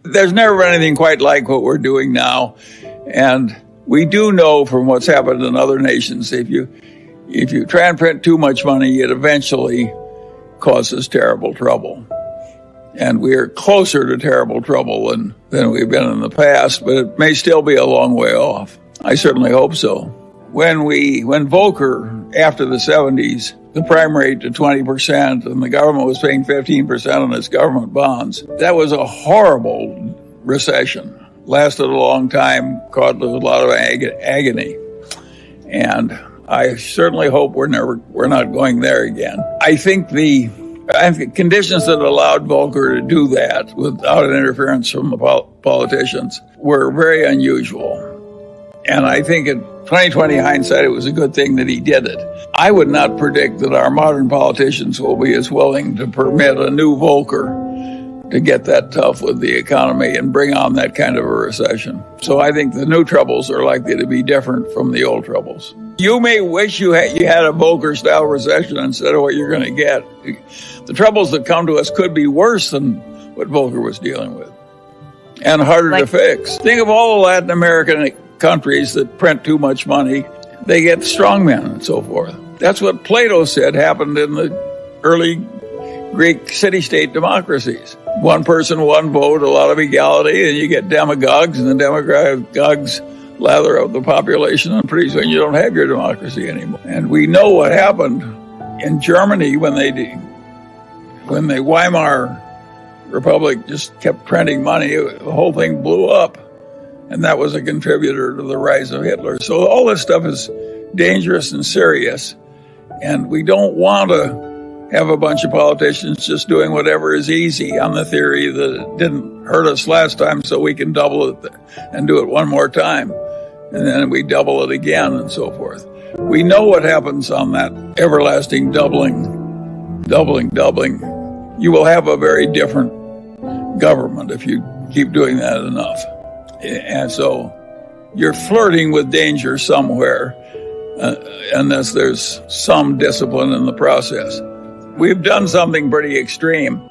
There's never been anything quite like what we're doing now. And we do know from what's happened in other nations, if you try and print too much money, it eventually causes terrible trouble. And we are closer to terrible trouble than we've been in the past, but it may still be a long way off. I certainly hope so. When Volcker, after the 70s, the prime rate to 20%, and the government was paying 15% on its government bonds, that was a horrible recession. Lasted a long time, caused a lot of agony. And I certainly hope we're not going there again. I think the conditions that allowed Volcker to do that without an interference from the politicians were very unusual. And I think in 2020 hindsight, it was a good thing that he did it. I would not predict that our modern politicians will be as willing to permit a new Volcker to get that tough with the economy and bring on that kind of a recession. So I think the new troubles are likely to be different from the old troubles. You may wish you had a Volcker-style recession instead of what you're going to get. The troubles that come to us could be worse than what Volcker was dealing with and harder to fix. Think of all the Latin American countries that print too much money. They get strongmen and so forth. That's what Plato said happened in the early Greek city-state democracies. One person, one vote, a lot of equality, and you get demagogues, and the demagogues lather up the population, and pretty soon you don't have your democracy anymore. And we know what happened in Germany when the Weimar Republic just kept printing money. The whole thing blew up, and that was a contributor to the rise of Hitler. So all this stuff is dangerous and serious, and we don't want to have a bunch of politicians just doing whatever is easy on the theory that it didn't hurt us last time, so we can double it and do it one more time. And then we double it again and so forth. We know what happens on that everlasting doubling. You will have a very different government if you keep doing that enough. And so you're flirting with danger somewhere unless there's some discipline in the process. We've done something pretty extreme,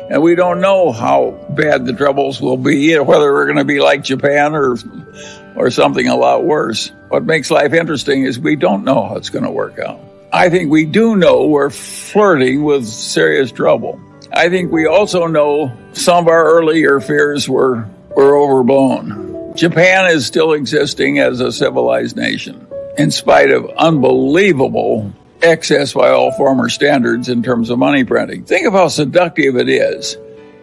and we don't know how bad the troubles will be, whether we're going to be like Japan or something a lot worse. What makes life interesting is we don't know how it's going to work out. I think we do know we're flirting with serious trouble. I think we also know some of our earlier fears were overblown. Japan is still existing as a civilized nation, in spite of unbelievable excess by all former standards in terms of money printing. Think of how seductive it is.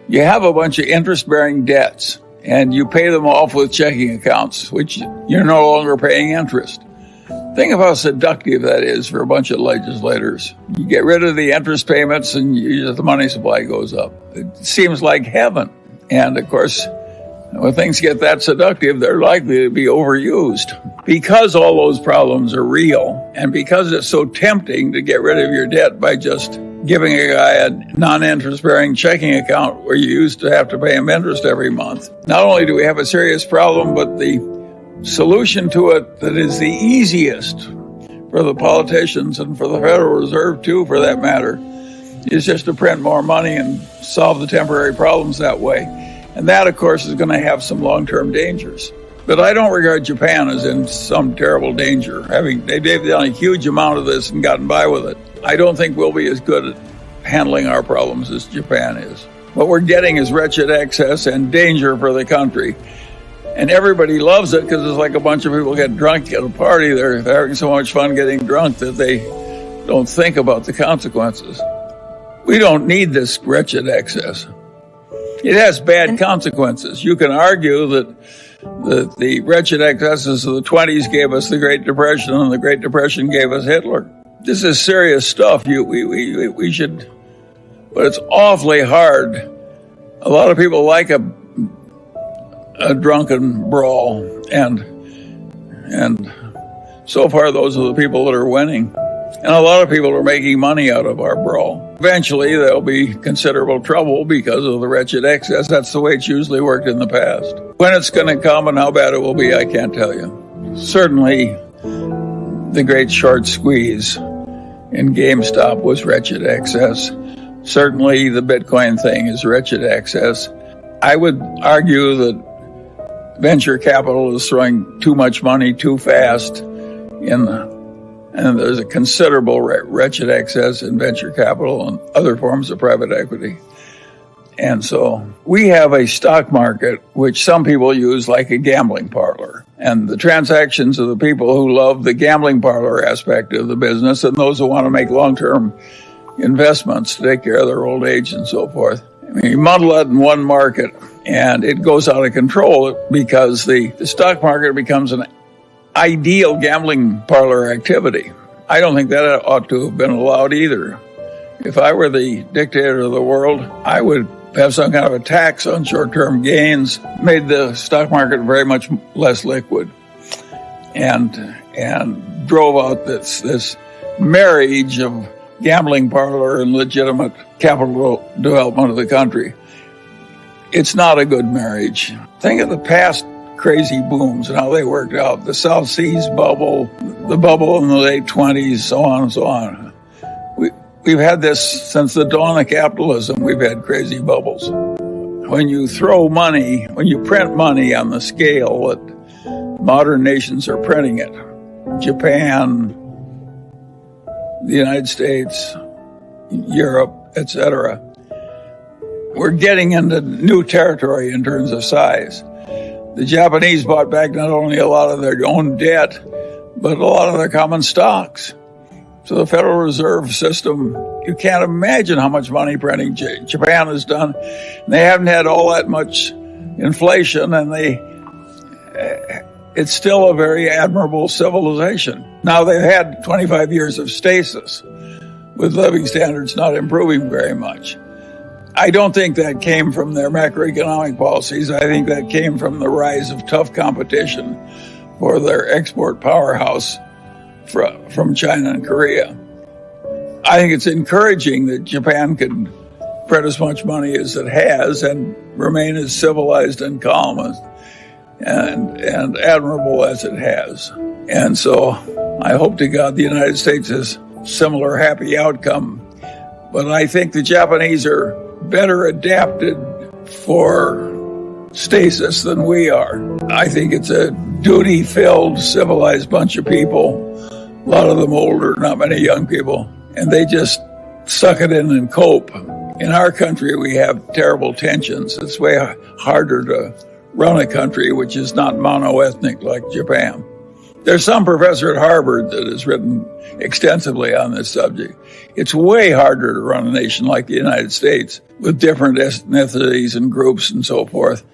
You have a bunch of interest-bearing debts, and you pay them off with checking accounts, which you're no longer paying interest. Think of how seductive that is for a bunch of legislators. You get rid of the interest payments, and the money supply goes up. It seems like heaven. And, of course, when things get that seductive, they're likely to be overused. Because all those problems are real, and because it's so tempting to get rid of your debt by just giving a guy a non-interest-bearing checking account where you used to have to pay him interest every month, not only do we have a serious problem, but the solution to it that is the easiest for the politicians and for the Federal Reserve, too, for that matter, is just to print more money and solve the temporary problems that way. And that, of course, is going to have some long-term dangers. But I don't regard Japan as in some terrible danger. They've done a huge amount of this and gotten by with it. I don't think we'll be as good at handling our problems as Japan is. What we're getting is wretched excess and danger for the country. And everybody loves it because it's like a bunch of people get drunk at a party. They're having so much fun getting drunk that they don't think about the consequences. We don't need this wretched excess. It has bad consequences. You can argue that the wretched excesses of the 20s gave us the Great Depression, and the Great Depression gave us Hitler. This is serious stuff. We should, but it's awfully hard. A lot of people like a drunken brawl, and so far those are the people that are winning. And a lot of people are making money out of our brawl. Eventually, there'll be considerable trouble because of the wretched excess. That's the way it's usually worked in the past. When it's going to come and how bad it will be, I can't tell you. Certainly, the great short squeeze in GameStop was wretched excess. Certainly, the Bitcoin thing is wretched excess. I would argue that venture capital is throwing too much money too fast and there's a considerable wretched excess in venture capital and other forms of private equity. And so we have a stock market which some people use like a gambling parlor. And the transactions of the people who love the gambling parlor aspect of the business and those who want to make long-term investments to take care of their old age and so forth. I mean, you muddle that in one market and it goes out of control because the stock market becomes an ideal gambling parlor activity. I don't think that ought to have been allowed either. If I were the dictator of the world, I would have some kind of a tax on short-term gains, made the stock market very much less liquid, and drove out this marriage of gambling parlor and legitimate capital development of the country. It's not a good marriage. Think of the past crazy booms and how they worked out. The South Seas bubble, the bubble in the late 20s, so on and so on. We've had this since the dawn of capitalism. We've had crazy bubbles. When you throw money, when you print money on the scale that modern nations are printing it, Japan, the United States, Europe, etc., we're getting into new territory in terms of size. The Japanese bought back not only a lot of their own debt, but a lot of their common stocks. So the Federal Reserve System, you can't imagine how much money printing Japan has done. They haven't had all that much inflation, and it's still a very admirable civilization. Now they've had 25 years of stasis, with living standards not improving very much. I don't think that came from their macroeconomic policies. I think that came from the rise of tough competition for their export powerhouse from China and Korea. I think it's encouraging that Japan can print as much money as it has and remain as civilized and calm and admirable as it has. And so I hope to God the United States has similar happy outcome. But I think the Japanese are better adapted for stasis than we are. I think it's a duty-filled, civilized bunch of people. A lot of them older, not many young people, and they just suck it in and cope. In our country, we have terrible tensions. It's way harder to run a country which is not monoethnic like Japan. There's some professor at Harvard that has written extensively on this subject. It's way harder to run a nation like the United States with different ethnicities and groups and so forth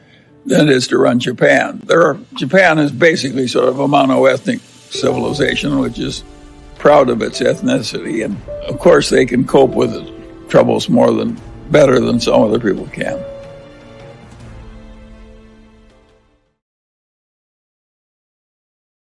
than it is to run Japan. Japan is basically sort of a monoethnic civilization, which is proud of its ethnicity, and of course they can cope with troubles better than some other people can.